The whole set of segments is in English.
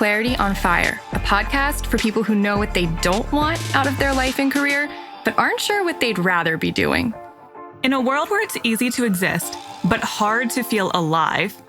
Clarity on Fire, a podcast for people who know what they don't want out of their life and career, but aren't sure what they'd rather be doing. In a world where it's easy to exist, but hard to feel alive,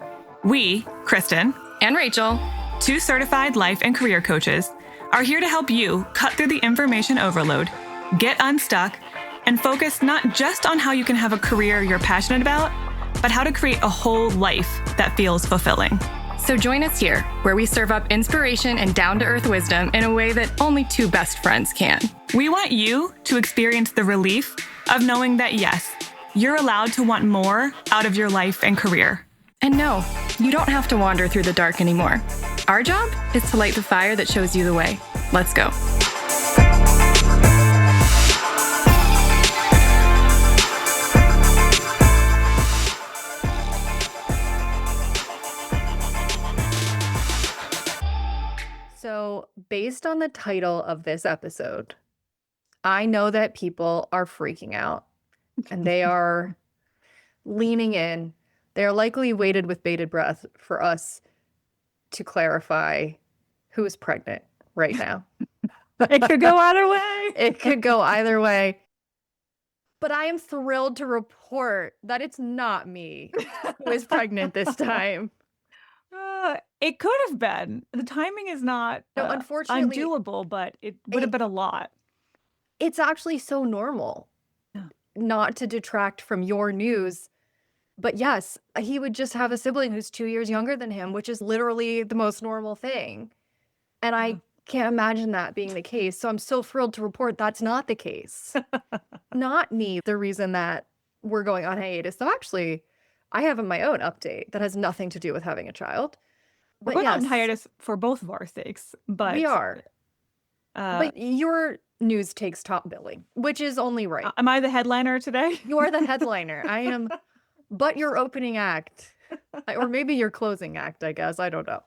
we, Kristen and Rachel, 2 certified life and career coaches, are here to help you cut through the information overload, get unstuck, and focus not just on how you can have a career you're passionate about, but how to create a whole life that feels fulfilling. So join us here, where we serve up inspiration and down-to-earth wisdom in a way that only 2 best friends can. We want you to experience the relief of knowing that, yes, you're allowed to want more out of your life and career. And no, you don't have to wander through the dark anymore. Our job is to light the fire that shows you the way. Let's go. So, based on the title of this episode, I know that people are freaking out and they are leaning in. They're likely waited with bated breath for us to clarify who is pregnant right now. It could go either way. It could go either way. But I am thrilled to report that it's not me who is pregnant this time. It could have been. The timing is not unfortunately, undoable, but it would have been a lot. It's actually so normal. Yeah. Not to detract from your news, but yes, he would just have a sibling who's 2 years younger than him, which is literally the most normal thing. And I can't imagine that being the case. So I'm so thrilled to report that's not the case. Not me, the reason that we're going on hiatus. So actually, I have my own update that has nothing to do with having a child. We're going on hiatus for both of our sakes, but we are. But your news takes top billing, which is only right. Am I the headliner today? You are the headliner. I am, but your opening act, or maybe your closing act, I guess. I don't know.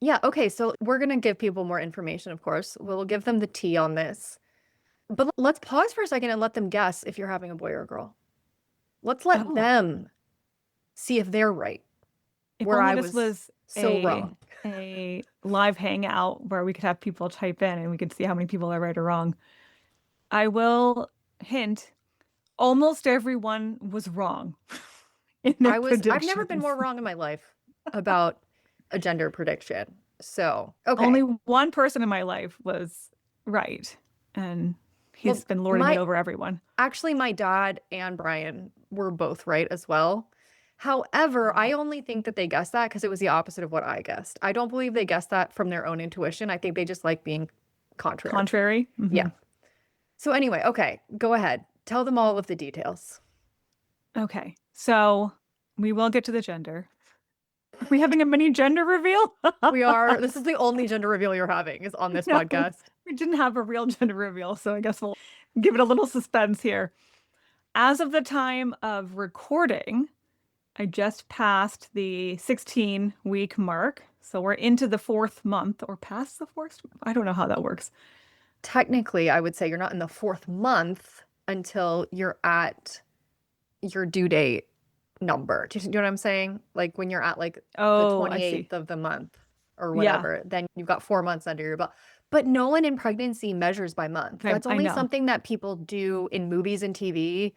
Yeah, okay, so we're going to give people more information, of course. We'll give them the tea on this. But let's pause for a second and let them guess if you're having a boy or a girl. Let's let them see if they're right. If where only I this was so wrong. A live hangout where we could have people type in and we could see how many people are right or wrong. I will hint, almost everyone was wrong. I've never been more wrong in my life about a gender prediction. So, okay. Only one person in my life was right. And he's been lording it over everyone. Actually, my dad and Brian were both right as well. However, I only think that they guessed that because it was the opposite of what I guessed. I don't believe they guessed that from their own intuition. I think they just like being contrary. Contrary? Mm-hmm. Yeah. So anyway, okay, go ahead. Tell them all of the details. Okay. So we will get to the gender. Are we having a mini gender reveal? We are. This is the only gender reveal you're having is on this podcast. We didn't have a real gender reveal, so I guess we'll give it a little suspense here. As of the time of recording, I just passed the 16-week mark. So we're into the 4th month or past the 4th. I don't know how that works. Technically, I would say you're not in the 4th month until you're at your due date number. Do you know what I'm saying? Like when you're at like the 28th of the month or whatever, then you've got 4 months under your belt. But no one in pregnancy measures by month. That's only something that people do in movies and TV.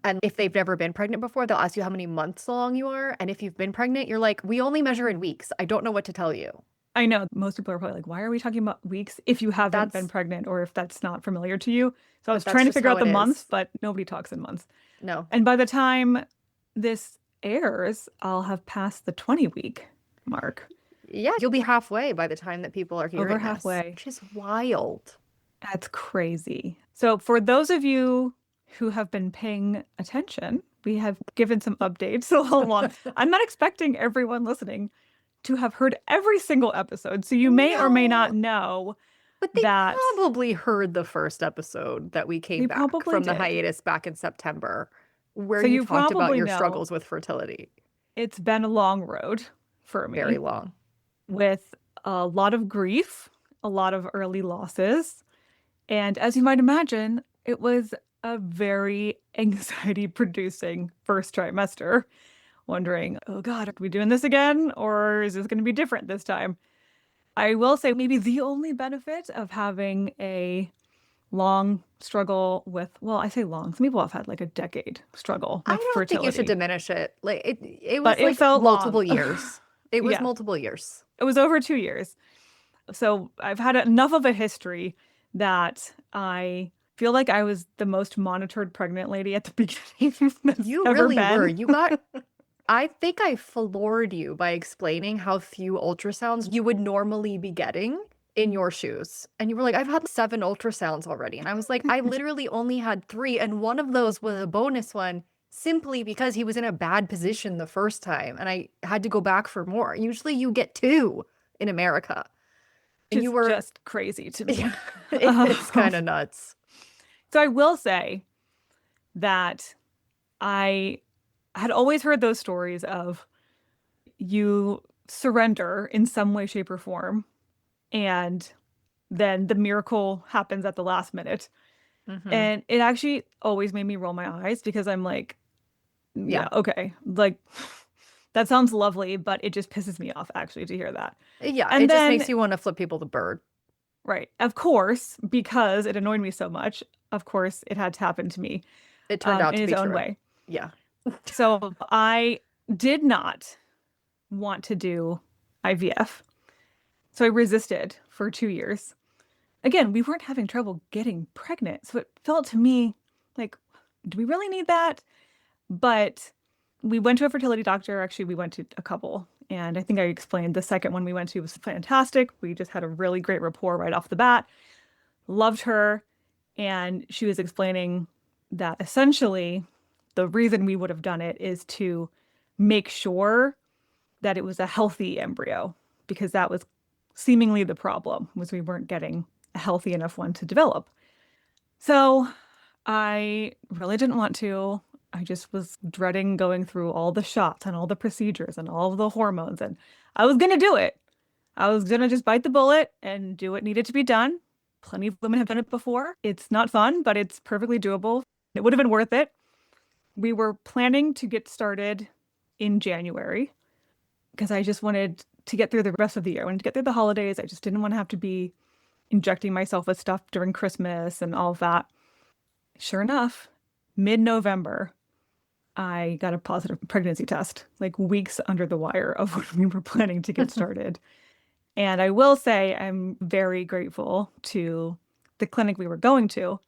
And if they've never been pregnant before, they'll ask you how many months along you are. And if you've been pregnant, you're like, we only measure in weeks. I don't know what to tell you. I know. Most people are probably like, why are we talking about weeks if you haven't been pregnant or if that's not familiar to you? So I was trying to figure out the months, but nobody talks in months. No. And by the time this airs, I'll have passed the 20-week mark. Yeah, you'll be halfway by the time that people are hearing Over this, halfway. which is wild. That's crazy. So for those of you who have been paying attention, we have given some updates along. I'm not expecting everyone listening to have heard every single episode, so you may or may not know. But they probably heard the first episode that we came back from the hiatus back in September, where you talked about your struggles with fertility. It's been a long road for me. Very long. With a lot of grief, a lot of early losses. And as you might imagine, it was a very anxiety-producing first trimester. Wondering, oh God, are we doing this again? Or is this going to be different this time? I will say maybe the only benefit of having a long struggle with, well, I say long, some people have had like a decade struggle I with don't think you should fertility, diminish it. Like it but was it like felt long. multiple years. It was Yeah, multiple years. it was over 2 years. So I've had enough of a history that I feel like I was the most monitored pregnant lady at the beginning that's You ever really were. been. You got I think I floored you by explaining how few ultrasounds you would normally be getting in your shoes. And you were like, I've had 7 ultrasounds already. And I was like, I literally only had 3. And one of those was a bonus one simply because he was in a bad position the first time. And I had to go back for more. Usually you get 2 in America. And you It's were, just crazy to me. yeah, it's kind of nuts. So I will say that I had always heard those stories of you surrender in some way, shape, or form, and then the miracle happens at the last minute. Hmm. And it actually always made me roll my eyes because I'm like, Yeah. yeah, okay. Like, that sounds lovely, but it just pisses me off actually to hear that. Yeah. And It just then, makes you want to flip people the bird. right, of course, because it annoyed me so much, of course, it had to happen to me It turned out in to its be own true. way. Yeah. So I did not want to do IVF. So I resisted for 2 years. Again, we weren't having trouble getting pregnant. So it felt to me like, do we really need that? But we went to a fertility doctor. Actually, we went to a couple. And I think I explained the second one we went to was fantastic. We just had a really great rapport right off the bat. Loved her. And she was explaining that essentially the reason we would have done it is to make sure that it was a healthy embryo, because that was seemingly the problem, was we weren't getting a healthy enough one to develop. So I really didn't want to. I just was dreading going through all the shots and all the procedures and all of the hormones. And I was going to do it. I was going to just bite the bullet and do what needed to be done. Plenty of women have done it before. It's not fun, but it's perfectly doable. It would have been worth it. We were planning to get started in January because I just wanted to get through the rest of the year. I wanted to get through the holidays. I just didn't want to have to be injecting myself with stuff during Christmas and all of that. Sure enough, mid-November, I got a positive pregnancy test, like weeks under the wire of when we were planning to get started. And I will say I'm very grateful to the clinic we were going to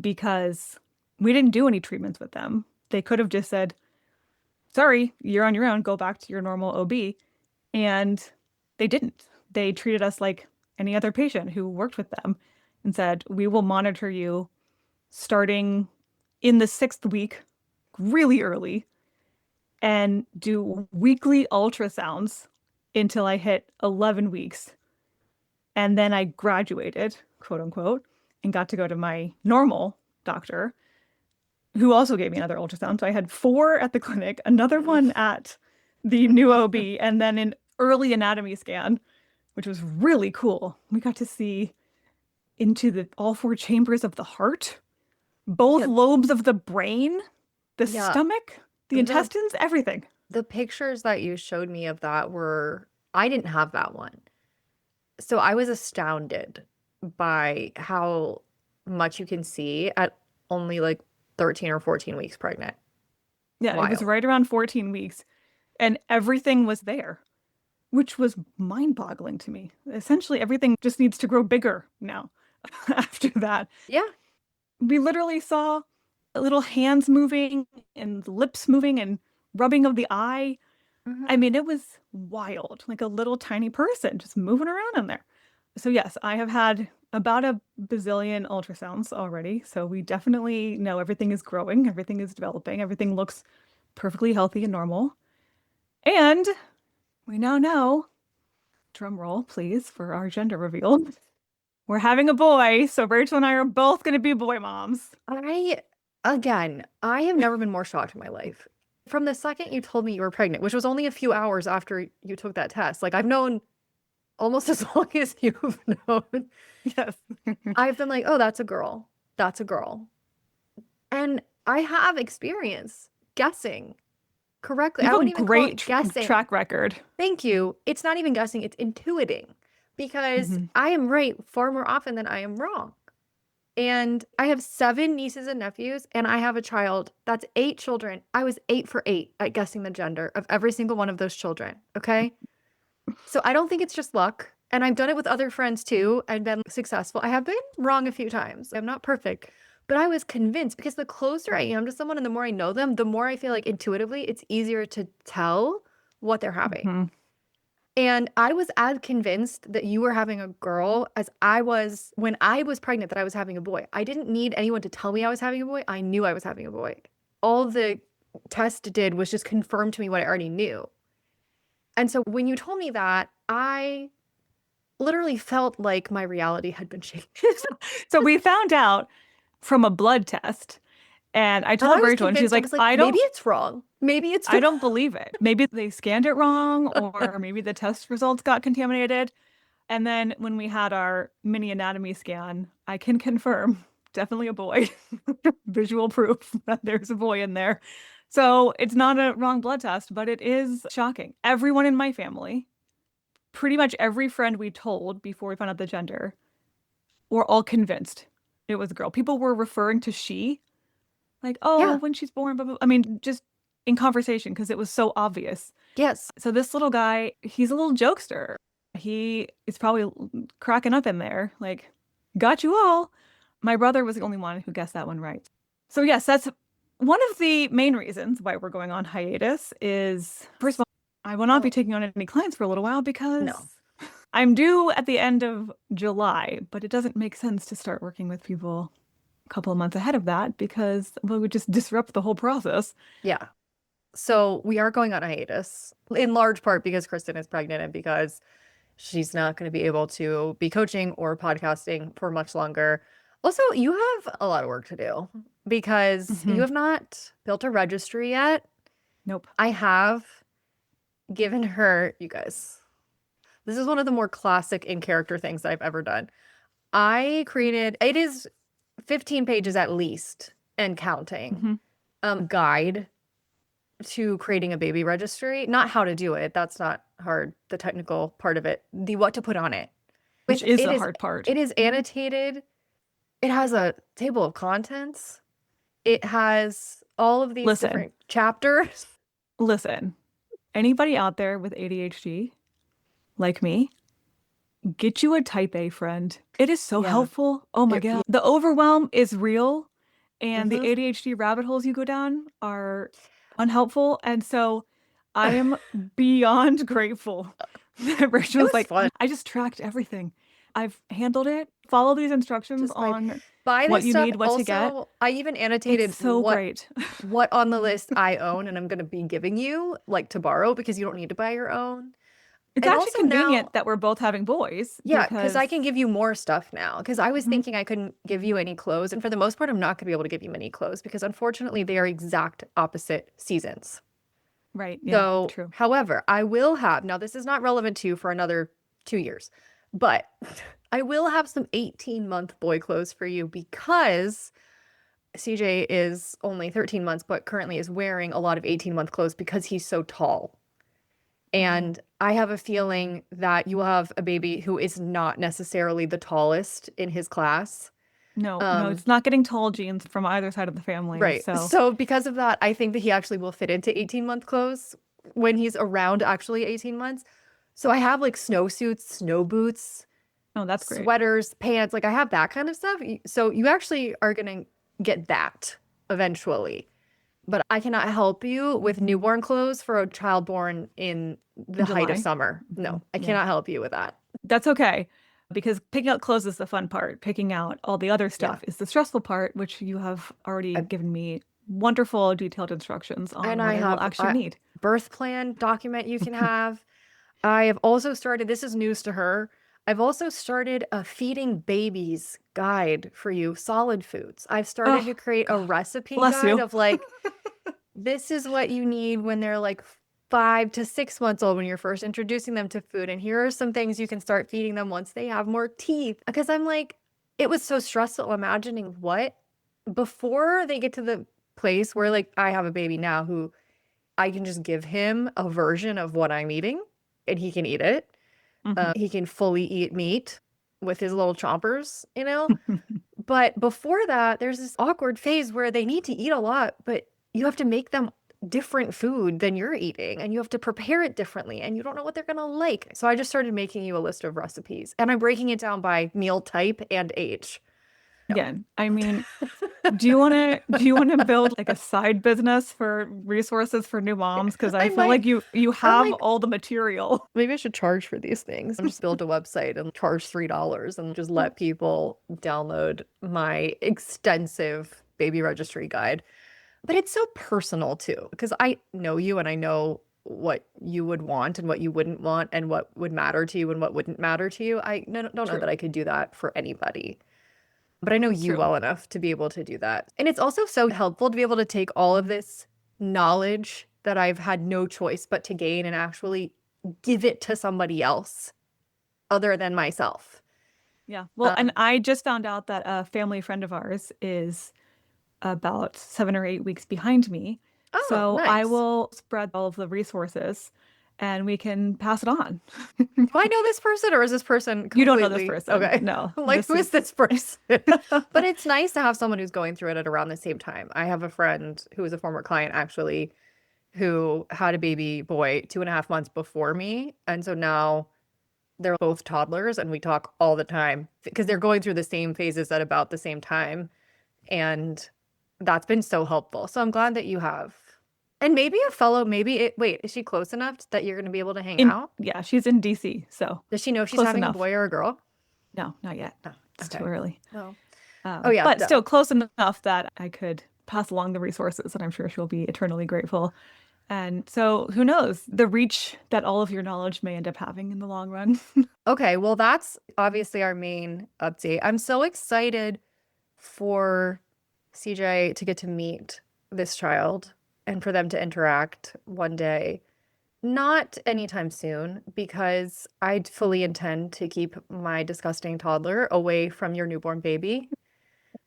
because we didn't do any treatments with them. They could have just said, sorry, you're on your own, go back to your normal OB. And they didn't. They treated us like any other patient who worked with them and said, we will monitor you starting in the 6th week, really early, and do weekly ultrasounds until I hit 11 weeks. And then I graduated, quote unquote, and got to go to my normal doctor, who also gave me another ultrasound. So I had 4 at the clinic, another one at the new OB, and then an early anatomy scan, which was really cool. We got to see into all 4 chambers of the heart, both lobes of the brain, the stomach, the intestines, everything. The pictures that you showed me of that were, I didn't have that one. So I was astounded by how much you can see at only like 13 or 14 weeks pregnant. Yeah, Wild. It was right around 14 weeks and everything was there, which was mind-boggling to me. Essentially, everything just needs to grow bigger now after that. Yeah. We literally saw little hands moving and lips moving and rubbing of the eye. Mhm. I mean, it was wild, like a little tiny person just moving around in there. So yes, I have had about a bazillion ultrasounds already. So we definitely know everything is growing, everything is developing, everything looks perfectly healthy and normal. And we now know, drum roll, please, for our gender reveal. We're having a boy, so Rachel and I are both going to be boy moms. I have never been more shocked in my life. From the second you told me you were pregnant, which was only a few hours after you took that test, like I've known almost as long as you've known. Yes. I've been like, oh, that's a girl. That's a girl. And I have experience guessing correctly. You I have wouldn't a even call it great guessing. track record. Thank you. It's not even guessing, it's intuiting. because I am right far more often than I am wrong. And I have 7 nieces and nephews, and I have a child. That's 8 children. I was 8 for 8 at guessing the gender of every single one of those children. Okay. So I don't think it's just luck. And I've done it with other friends too and been successful. I have been wrong a few times. I'm not perfect, but I was convinced because the closer I am to someone and the more I know them, the more I feel like intuitively it's easier to tell what they're having. And I was as convinced that you were having a girl as I was when I was pregnant that I was having a boy. I didn't need anyone to tell me I was having a boy. I knew I was having a boy. All the test did was just confirm to me what I already knew. And so when you told me that, I literally felt like my reality had been shaken. So we found out from a blood test, and I told Rachel, and she's like, I don't, maybe it's wrong. Maybe it's wrong. I don't believe it. Maybe they scanned it wrong, or maybe the test results got contaminated. And then when we had our mini anatomy scan, I can confirm definitely a boy. Visual proof that there's a boy in there. So it's not a wrong blood test, but it is shocking. Everyone in my family, pretty much every friend we told before we found out the gender, were all convinced it was a girl. People were referring to she, like, oh, when she's born, blah, blah, blah. I mean, just in conversation because it was so obvious. Yes. So this little guy, he's a little jokester. He is probably cracking up in there, like, got you all. My brother was the only one who guessed that one right. So yes, that's one of the main reasons why we're going on hiatus is, first of all, I will not be taking on any clients for a little while because I'm due at the end of July, but it doesn't make sense to start working with people a couple of months ahead of that because we would just disrupt the whole process. Yeah. So we are going on hiatus in large part because Kristen is pregnant and because she's not going to be able to be coaching or podcasting for much longer. Also, you have a lot of work to do because you have not built a registry yet. Nope. I have given her, you guys, this is one of the more classic in character things that I've ever done. I created, it is 15 pages at least and counting, guide to creating a baby registry. Not how to do it. That's not hard. The technical part of it. The what to put on it. Which is the hard part. It is annotated. It has a table of contents. It has all of these different chapters. Listen, anybody out there with ADHD, like me, get you a type A friend. It is so helpful. Oh my God. The overwhelm is real, and the ADHD rabbit holes you go down are unhelpful. And so I am beyond grateful that Rachel's like, fun. I just tracked everything. I've handled it. Follow these instructions Just on buy what this you stuff. need, what Also, to get. I even annotated It's so great. what on the list I own and I'm going to be giving you, like, to borrow because you don't need to buy your own. It's And actually also convenient now- that we're both having boys. Yeah, because I can give you more stuff now. Because I was thinking I couldn't give you any clothes. And for the most part, I'm not going to be able to give you many clothes because unfortunately they are exact opposite seasons. Right. Yeah, So, true. however, I will have, now this is not relevant to you for another 2 years, but I will have some 18-month boy clothes for you because CJ is only 13 months, but currently is wearing a lot of 18-month clothes because he's so tall. And I have a feeling that you will have a baby who is not necessarily the tallest in his class. No, it's not getting tall genes from either side of the family. Right. So because of that, I think that he actually will fit into 18-month clothes when he's around actually 18 months. So I have like snowsuits, snow boots. Oh, that's great. Sweaters, pants, like I have that kind of stuff. So you actually are going to get that eventually. But I cannot help you with newborn clothes for a child born in the height of summer. No, I cannot help you with that. That's okay. Because picking out clothes is the fun part. Picking out all the other stuff is the stressful part, which you have already given me wonderful detailed instructions on what I will actually need. Birth plan document you can have. I have also started, this is news to her, I've also started a feeding babies guide for you, solid foods. I've started to create a recipe guide of like, this is what you need when they're like 5 to 6 months old when you're first introducing them to food. And here are some things you can start feeding them once they have more teeth. Because I'm like, it was so stressful imagining what, before they get to the place where like I have a baby now who I can just give him a version of what I'm eating and he can eat it. He can fully eat meat with his little chompers, you know? But before that, there's this awkward phase where they need to eat a lot, but you have to make them different food than you're eating, and you have to prepare it differently, and you don't know what they're gonna like. So I just started making you a list of recipes, and I'm breaking it down by meal type and age. No. Again, I mean, do you want to build like a side business for resources for new moms? Because I feel like you have all the material. Maybe I should charge for these things. I'm just build a website and charge $3 and just let people download my extensive baby registry guide. But it's so personal too, because I know you and I know what you would want and what you wouldn't want and what would matter to you and what wouldn't matter to you. I don't know that I could do that for anybody. But I know you well enough to be able to do that. And it's also so helpful to be able to take all of this knowledge that I've had no choice but to gain and actually give it to somebody else other than myself. Yeah. Well, and I just found out that a family friend of ours is about 7 or 8 weeks behind me. Oh, so nice. I will spread all of the resources and we can pass it on. Do I know this person, or is this person completely... You don't know this person. Okay. No. Like, who is this person? But it's nice to have someone who's going through it at around the same time. I have a friend who is a former client, actually, who had a baby boy 2.5 months before me. And so now they're both toddlers and we talk all the time because they're going through the same phases at about the same time. And that's been so helpful. So I'm glad that you have. And maybe a fellow, wait, is she close enough that you're going to be able to hang out? Yeah, she's in DC, so. Does she know she's having a boy or a girl? No, not yet. Oh, it's too early. No. Yeah. But still close enough that I could pass along the resources, and I'm sure she'll be eternally grateful. And so who knows, the reach that all of your knowledge may end up having in the long run. Okay, well, that's obviously our main update. I'm so excited for CJ to get to meet this child and for them to interact one day. Not anytime soon, because I fully intend to keep my disgusting toddler away from your newborn baby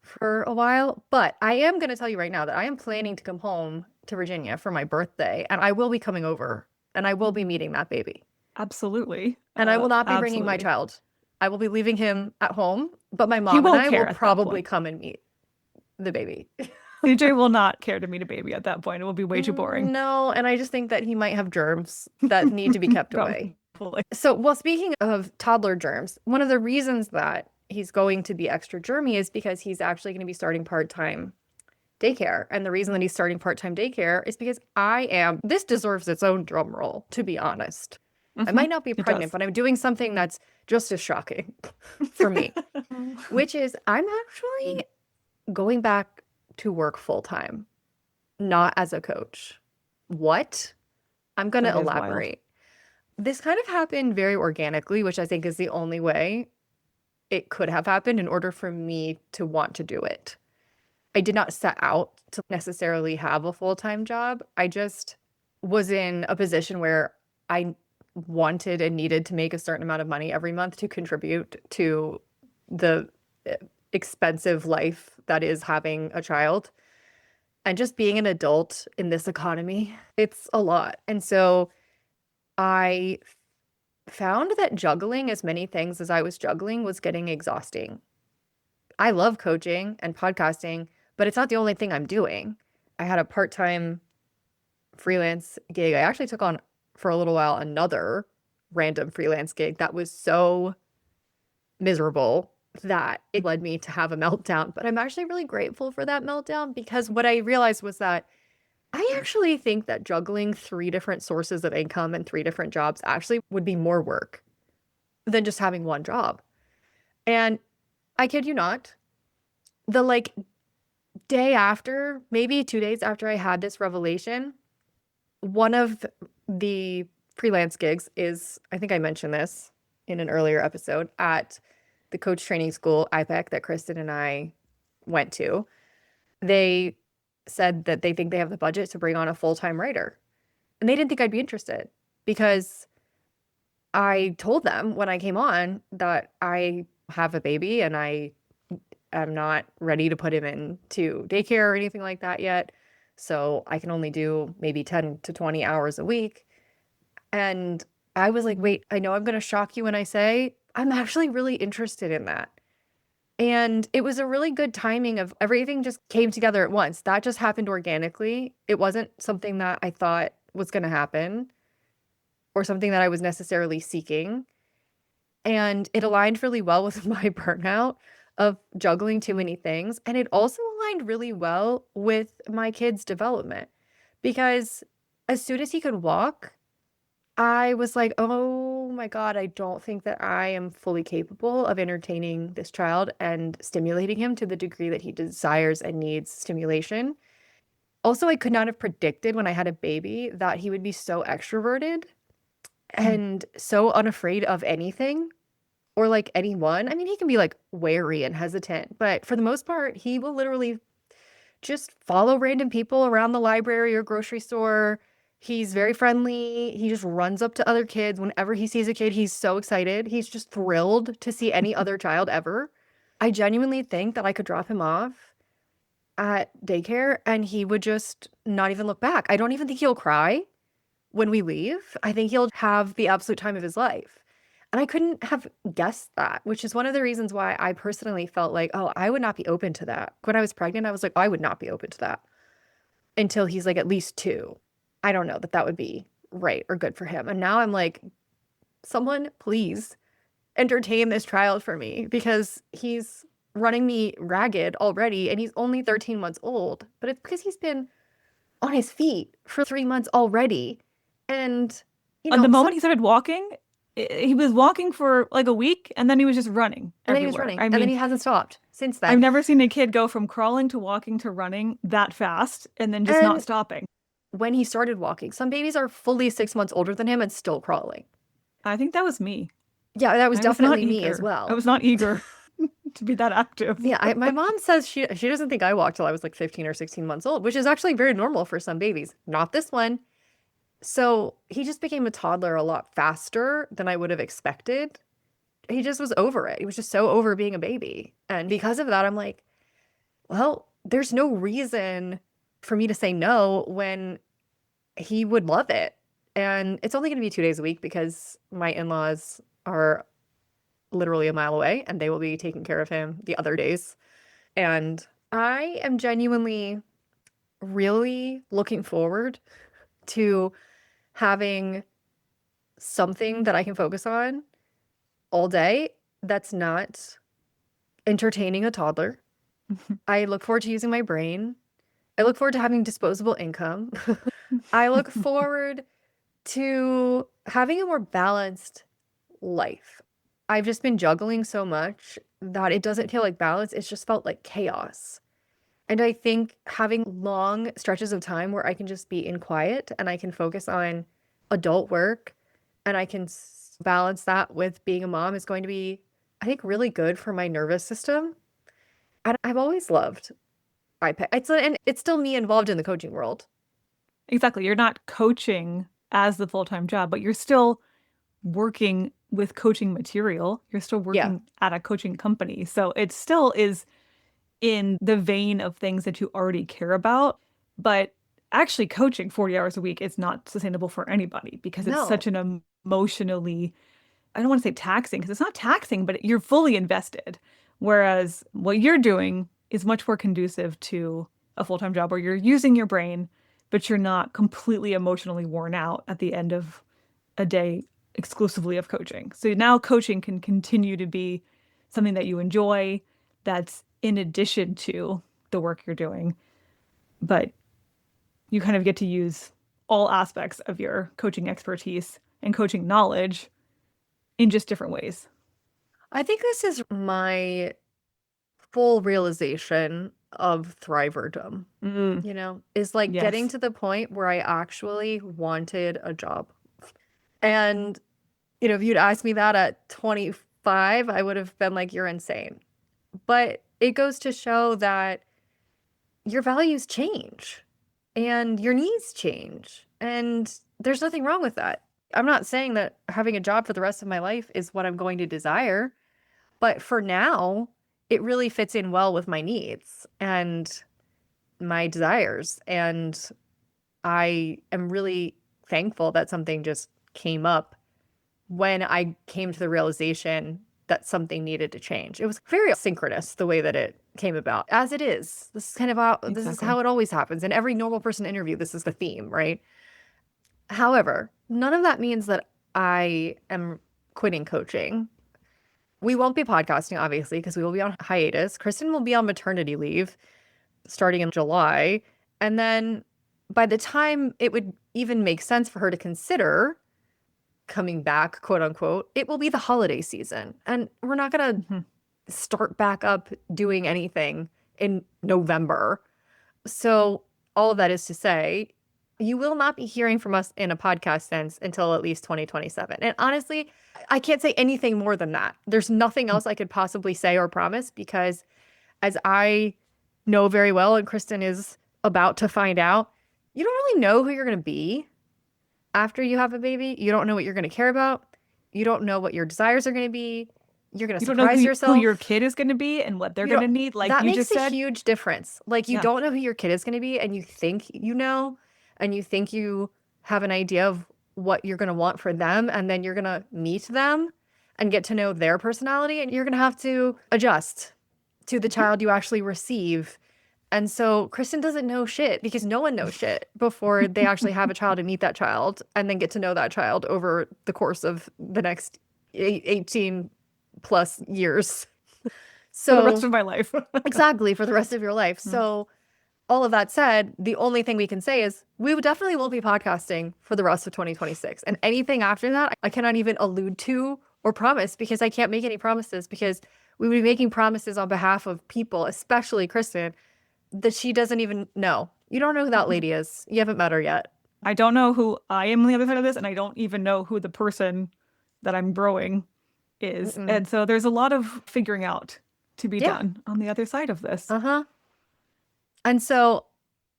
for a while. But I am going to tell you right now that I am planning to come home to Virginia for my birthday, and I will be coming over, and I will be meeting that baby. Absolutely. And I will not be bringing my child. I will be leaving him at home, but my mom and I will probably come and meet the baby. CJ will not care to meet a baby at that point. It will be way too boring. No, and I just think that he might have germs that need to be kept away. So, well, speaking of toddler germs, one of the reasons that he's going to be extra germy is because he's actually going to be starting part-time daycare. And the reason that he's starting part-time daycare is because this deserves its own drum roll, to be honest. I might not be pregnant, but I'm doing something that's just as shocking for me, which is I'm actually going back to work full-time, not as a coach. What? I'm going to elaborate. This kind of happened very organically, which I think is the only way it could have happened in order for me to want to do it. I did not set out to necessarily have a full-time job. I just was in a position where I wanted and needed to make a certain amount of money every month to contribute to the expensive life that is having a child. And just being an adult in this economy, it's a lot. And so I found that juggling as many things as I was juggling was getting exhausting. I love coaching and podcasting, but it's not the only thing I'm doing. I had a part-time freelance gig. I actually took on for a little while another random freelance gig that was so miserable that it led me to have a meltdown. But I'm actually really grateful for that meltdown, because what I realized was that I actually think that juggling 3 different sources of income and 3 different jobs actually would be more work than just having one job. And I kid you not, the day after, maybe 2 days after I had this revelation, one of the freelance gigs is, I think I mentioned this in an earlier episode, at the coach training school, IPEC, that Kristen and I went to. They said that they think they have the budget to bring on a full-time writer. And they didn't think I'd be interested, because I told them when I came on that I have a baby and I am not ready to put him into daycare or anything like that yet. So I can only do maybe 10 to 20 hours a week. And I was like, wait, I know I'm going to shock you when I say I'm actually really interested in that. And it was a really good timing of everything just came together at once. That just happened organically. It wasn't something that I thought was going to happen or something that I was necessarily seeking. And it aligned really well with my burnout of juggling too many things. And it also aligned really well with my kid's development because as soon as he could walk, I was like, oh my God, I don't think that I am fully capable of entertaining this child and stimulating him to the degree that he desires and needs stimulation. Also, I could not have predicted when I had a baby that he would be so extroverted and so unafraid of anything or like anyone. I mean, he can be like wary and hesitant, but for the most part, he will literally just follow random people around the library or grocery store. He's very friendly. He just runs up to other kids. Whenever he sees a kid, he's so excited. He's just thrilled to see any other child ever. I genuinely think that I could drop him off at daycare and he would just not even look back. I don't even think he'll cry when we leave. I think he'll have the absolute time of his life. And I couldn't have guessed that, which is one of the reasons why I personally felt like, oh, I would not be open to that. When I was pregnant, I was like, I would not be open to that until he's like at least 2. I don't know that that would be right or good for him. And now I'm like, someone please entertain this child for me because he's running me ragged already and he's only 13 months old. But it's because he's been on his feet for 3 months already. And, the moment he started walking, he was walking for like a week and then he was just running and everywhere. then he was running. And then he hasn't stopped since then. I've never seen a kid go from crawling to walking to running that fast and then just not stopping. When he started walking, some babies are fully 6 months older than him and still crawling. I think that was me. Yeah, that was definitely me as well. I was not eager to be that active. Yeah, my mom says she doesn't think I walked till I was like 15 or 16 months old, which is actually very normal for some babies. Not this one. So he just became a toddler a lot faster than I would have expected. He just was over it. He was just so over being a baby. And because of that, I'm like, well, there's no reason for me to say no when he would love it. And it's only going to be 2 days a week because my in-laws are literally a mile away and they will be taking care of him the other days. And I am genuinely really looking forward to having something that I can focus on all day that's not entertaining a toddler. I look forward to using my brain. I look forward to having disposable income. I look forward to having a more balanced life. I've just been juggling so much that it doesn't feel like balance. It's just felt like chaos. And I think having long stretches of time where I can just be in quiet and I can focus on adult work and I can balance that with being a mom is going to be, I think, really good for my nervous system. And I've always loved iPad. And it's still me involved in the coaching world. Exactly. You're not coaching as the full-time job, but you're still working with coaching material. You're still working at a coaching company. So it still is in the vein of things that you already care about. But actually coaching 40 hours a week is not sustainable for anybody because it's such an emotionally, I don't want to say taxing because it's not taxing, but you're fully invested. Whereas what you're doing is much more conducive to a full-time job where you're using your brain, but you're not completely emotionally worn out at the end of a day exclusively of coaching. So now coaching can continue to be something that you enjoy that's in addition to the work you're doing. But you kind of get to use all aspects of your coaching expertise and coaching knowledge in just different ways. I think this is my full realization of thriverdom, is like getting to the point where I actually wanted a job. And, if you'd asked me that at 25, I would have been like, you're insane. But it goes to show that your values change and your needs change. And there's nothing wrong with that. I'm not saying that having a job for the rest of my life is what I'm going to desire. But for now, it really fits in well with my needs and my desires. And I am really thankful that something just came up when I came to the realization that something needed to change. It was very synchronous the way that it came about, as it is. This is kind of how this is how it always happens. In every normal person interview, this is the theme, right? However, none of that means that I am quitting coaching. We won't be podcasting, obviously, because we will be on hiatus. Kristen will be on maternity leave starting in July. And then by the time it would even make sense for her to consider coming back, quote unquote, it will be the holiday season. And we're not going to start back up doing anything in November. So all of that is to say, you will not be hearing from us in a podcast sense until at least 2027. And honestly, I can't say anything more than that. There's nothing else I could possibly say or promise, because as I know very well, and Kristen is about to find out, you don't really know who you're going to be after you have a baby. You don't know what you're going to care about. You don't know what your desires are going to be. You're going to surprise yourself. Who your kid is going to be and what they're going to need. Like that you makes just said, a huge difference. Like you don't know who your kid is going to be, and you think you know, and you think you have an idea of what you're going to want for them, and then you're going to meet them and get to know their personality, and you're going to have to adjust to the child you actually receive. And so Kristen doesn't know shit, because no one knows shit before they actually have a child and meet that child and then get to know that child over the course of the next 18 plus years. So for the rest of my life. Exactly, for the rest of your life. So all of that said, the only thing we can say is we definitely won't be podcasting for the rest of 2026. And anything after that, I cannot even allude to or promise, because I can't make any promises, because we would be making promises on behalf of people, especially Kristen, that she doesn't even know. You don't know who that lady is. You haven't met her yet. I don't know who I am on the other side of this, and I don't even know who the person that I'm growing is. And so there's a lot of figuring out to be done on the other side of this. And so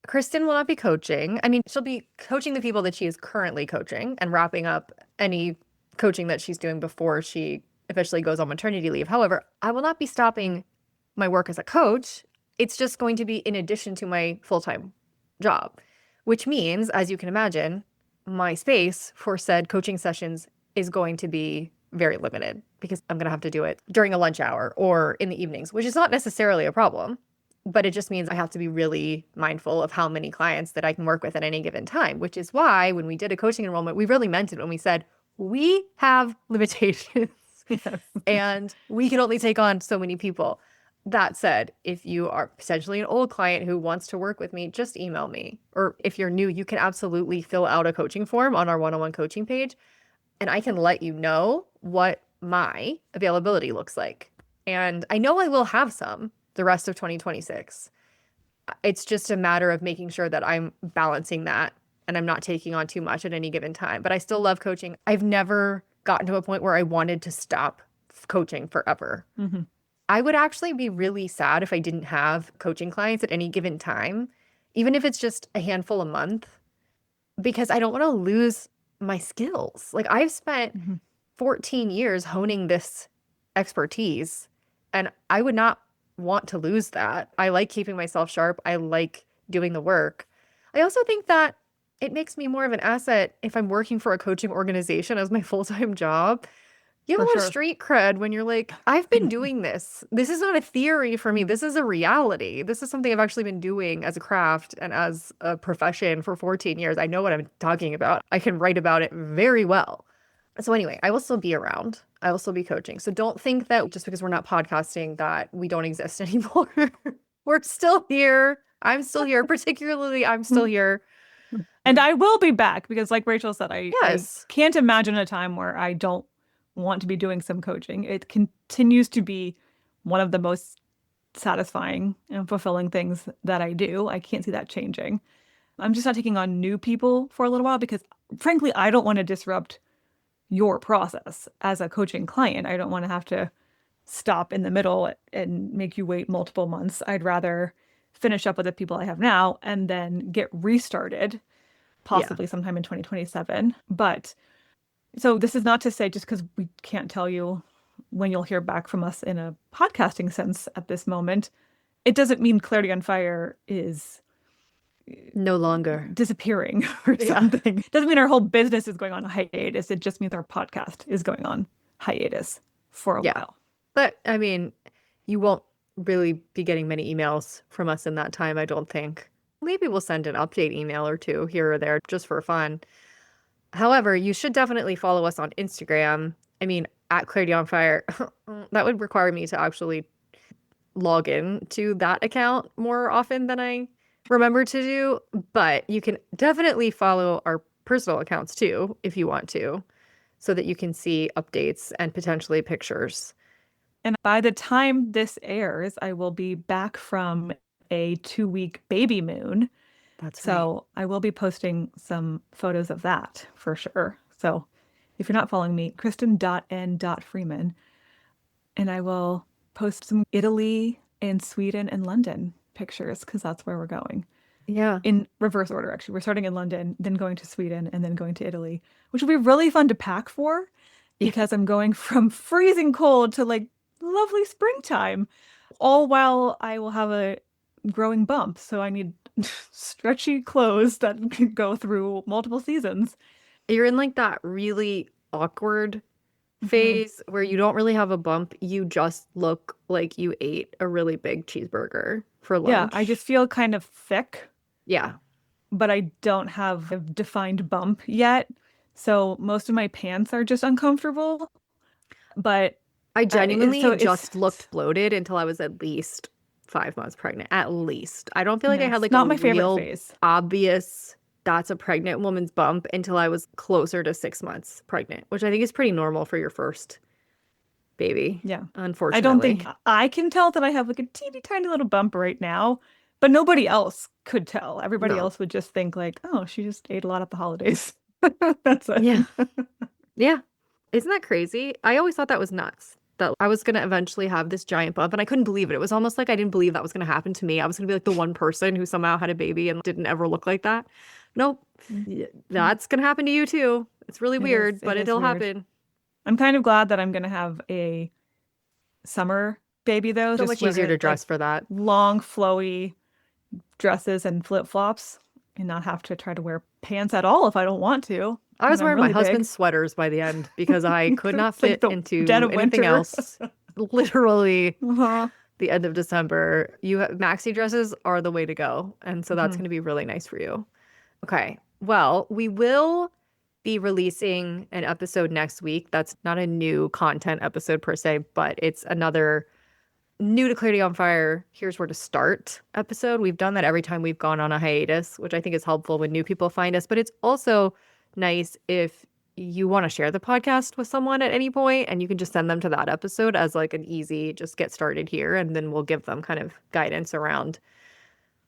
Kristen will not be coaching. I mean, she'll be coaching the people that she is currently coaching and wrapping up any coaching that she's doing before she officially goes on maternity leave. However, I will not be stopping my work as a coach. It's just going to be in addition to my full-time job, which means, as you can imagine, my space for said coaching sessions is going to be very limited, because I'm going to have to do it during a lunch hour or in the evenings, which is not necessarily a problem, but it just means I have to be really mindful of how many clients that I can work with at any given time, which is why when we did a coaching enrollment, we really meant it when we said, we have limitations and we can only take on so many people. That said, if you are potentially an old client who wants to work with me, just email me. Or if you're new, you can absolutely fill out a coaching form on our one-on-one coaching page, and I can let you know what my availability looks like. And I know I will have some the rest of 2026. It's just a matter of making sure that I'm balancing that and I'm not taking on too much at any given time. But I still love coaching. I've never gotten to a point where I wanted to stop coaching forever. I would actually be really sad if I didn't have coaching clients at any given time, even if it's just a handful a month, because I don't want to lose my skills. Like I've spent 14 years honing this expertise, and I would not want to lose that. I like keeping myself sharp. I like doing the work. I also think that it makes me more of an asset if I'm working for a coaching organization as my full-time job. You have a lot of street cred when you're like, I've been doing this. This is not a theory for me. This is a reality. This is something I've actually been doing as a craft and as a profession for 14 years. I know what I'm talking about. I can write about it very well. So anyway, I will still be around. I will still be coaching. So don't think that just because we're not podcasting that we don't exist anymore. We're still here. I'm still here. Particularly, I'm still here. And I will be back, because like Rachel said, I can't imagine a time where I don't want to be doing some coaching. It continues to be one of the most satisfying and fulfilling things that I do. I can't see that changing. I'm just not taking on new people for a little while, because frankly, I don't want to disrupt your process as a coaching client. I don't want to have to stop in the middle and make you wait multiple months. I'd rather finish up with the people I have now and then get restarted, possibly sometime in 2027. But so this is not to say just because we can't tell you when you'll hear back from us in a podcasting sense at this moment, it doesn't mean Clarity on Fire is No longer. disappearing or something. Doesn't mean our whole business is going on hiatus. It just means our podcast is going on hiatus for a while. But I mean, you won't really be getting many emails from us in that time, I don't think. Maybe we'll send an update email or two here or there just for fun. However, you should definitely follow us on Instagram. I mean, at Clarity on Fire. That would require me to actually log in to that account more often than I remember to do. But you can definitely follow our personal accounts too, if you want to, so that you can see updates and potentially pictures. And by the time this airs, I will be back from a 2-week baby moon. That's So I will be posting some photos of that for sure. So if you're not following me, Kristen.n.freeman. And I will post some Italy and Sweden and London pictures because that's where we're going. Yeah. In reverse order, actually. We're starting in London, then going to Sweden, and then going to Italy, which will be really fun to pack for because I'm going from freezing cold to like lovely springtime, all while I will have a growing bump. So I need stretchy clothes that can go through multiple seasons. You're in like that really awkward phase where you don't really have a bump. You just look like you ate a really big cheeseburger for lunch. Yeah, I just feel kind of thick. Yeah. But I don't have a defined bump yet. So most of my pants are just uncomfortable. But I genuinely just looked bloated until I was at least 5 months pregnant. At least. I don't feel like I had like not a my favorite real phase. obvious that's a pregnant woman's bump until I was closer to 6 months pregnant, which I think is pretty normal for your first baby. Yeah. Unfortunately. I don't think I can tell that I have like a teeny tiny little bump right now, but nobody else could tell. Everybody else would just think like, oh, she just ate a lot at the holidays. That's it. Yeah. Yeah. Isn't that crazy? I always thought that was nuts. That I was going to eventually have this giant bump and I couldn't believe it. It was almost like I didn't believe that was going to happen to me. I was going to be like the one person who somehow had a baby and didn't ever look like that. Nope. That's going to happen to you too. It's really weird, but it'll happen. I'm kind of glad that I'm going to have a summer baby though. So much easier to dress for that. Long, flowy dresses and flip-flops and not have to try to wear pants at all if I don't want to. I was wearing my husband's sweaters by the end because I could not fit into anything else. Literally the end of December. Maxi dresses are the way to go. And so that's going to be really nice for you. Okay. Well, we will be releasing an episode next week. That's not a new content episode per se, but it's another new to Clarity on Fire, here's where to start episode. We've done that every time we've gone on a hiatus, which I think is helpful when new people find us. But it's also nice if you want to share the podcast with someone at any point and you can just send them to that episode as like an easy, just get started here. And then we'll give them kind of guidance around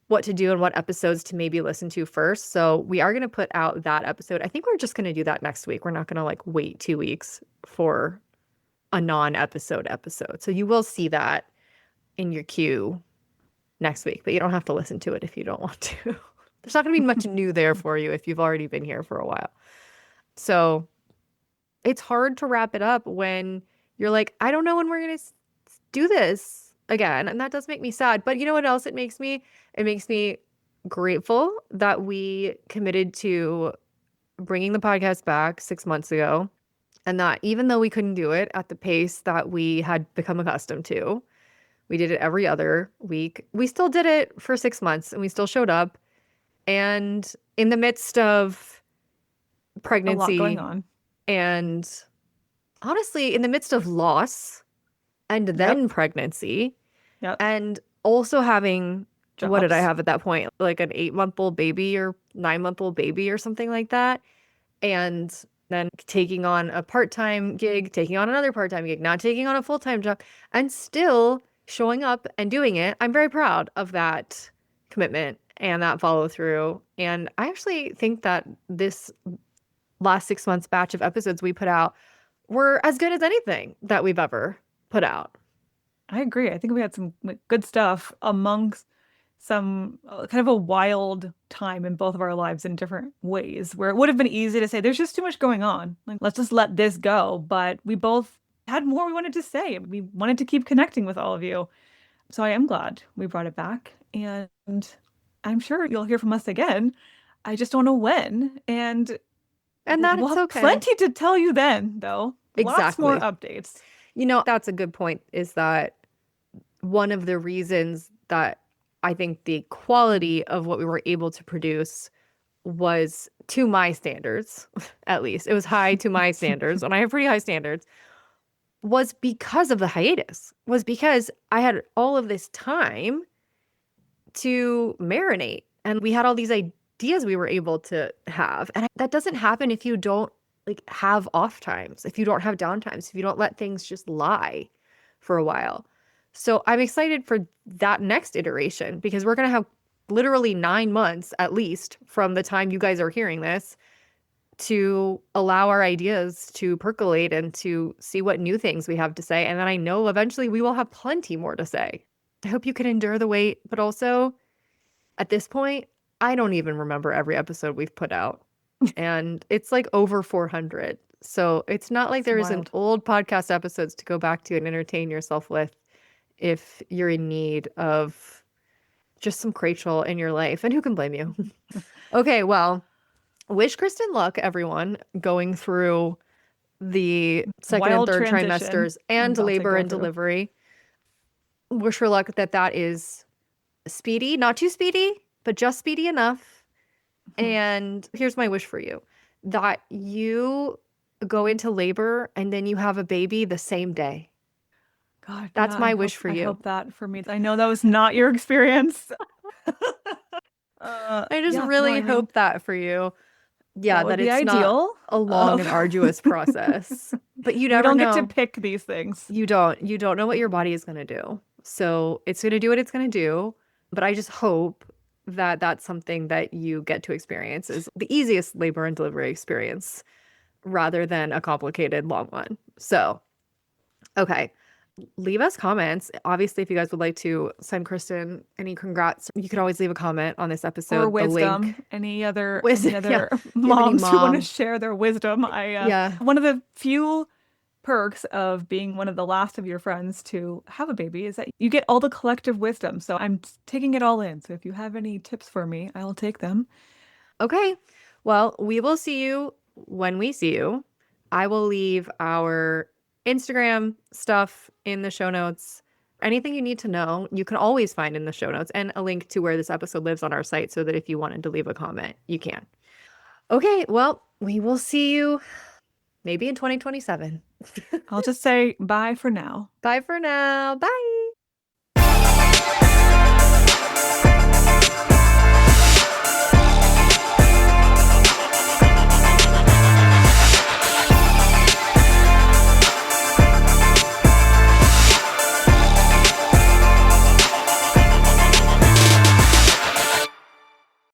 what to do and what episodes to maybe listen to first. So we are going to put out that episode. I think we're just going to do that next week. We're not going to like wait 2 weeks for a non-episode episode. So you will see that in your queue next week, but you don't have to listen to it if you don't want to. There's not going to be much new there for you if you've already been here for a while. So it's hard to wrap it up when you're like, I don't know when we're going to do this again. And that does make me sad. But you know what else it makes me? It makes me grateful that we committed to bringing the podcast back 6 months ago. And that even though we couldn't do it at the pace that we had become accustomed to, we did it every other week. We still did it for 6 months and we still showed up. And in the midst of pregnancy, a lot going on. And honestly, in the midst of loss and then pregnancy, and also having, what did I have at that point? Like an 8-month-old baby or 9-month-old baby or something like that. And then taking on a part-time gig, taking on another part-time gig, not taking on a full-time job, and still showing up and doing it. I'm very proud of that commitment and that follow through. And I actually think that this last 6 months batch of episodes we put out were as good as anything that we've ever put out. I agree. I think we had some good stuff amongst some kind of a wild time in both of our lives in different ways where it would have been easy to say, there's just too much going on. Like, let's just let this go. But we both had more we wanted to say. We wanted to keep connecting with all of you. So I am glad we brought it back. And I'm sure you'll hear from us again. I just don't know when. And that's we'll have okay. plenty to tell you then, though. Lots more Exactly. updates. That's a good point, is that one of the reasons that I think the quality of what we were able to produce was, to my standards, at least, it was high to my standards, and I have pretty high standards, was because of the hiatus, was because I had all of this time to marinate, and we had all these ideas we were able to have. And that doesn't happen if you don't have off times, if you don't have down times, if you don't let things just lie for a while. So I'm excited for that next iteration, because we're going to have literally 9 months at least from the time you guys are hearing this to allow our ideas to percolate and to see what new things we have to say. And then I know eventually we will have plenty more to say. I hope you can endure the wait, but also at this point, I don't even remember every episode we've put out. And it's like over 400. So it's not like there isn't old podcast episodes to go back to and entertain yourself with if you're in need of just some Rachel in your life. And who can blame you? Okay, well, wish Kristen luck, everyone, going through the second and third trimesters and labor and delivery. Wish her luck that is speedy, not too speedy, but just speedy enough. And here's my wish for you, that you go into labor and then you have a baby the same day. God, that's my wish for you. I hope that for me. I know that was not your experience. I just really hope that for you. Yeah, that it's ideal. Not a long and arduous process. But you never know. You don't get to pick these things. You don't know what your body is going to do. So it's going to do what it's going to do. But I just hope that that's something that you get to experience, is the easiest labor and delivery experience rather than a complicated long one. So, okay. Leave us comments. Obviously, if you guys would like to send Kristen any congrats, you could always leave a comment on this episode. Or wisdom. Link. Any other Yeah. moms who want to share their wisdom. One of the few perks of being one of the last of your friends to have a baby is that you get all the collective wisdom. So I'm taking it all in. So if you have any tips for me, I'll take them. Okay. Well, we will see you when we see you. I will leave our Instagram stuff in the show notes. Anything you need to know, you can always find in the show notes, and a link to where this episode lives on our site, so that if you wanted to leave a comment, you can. Okay, well, we will see you maybe in 2027. I'll just say bye for now. Bye for now. Bye.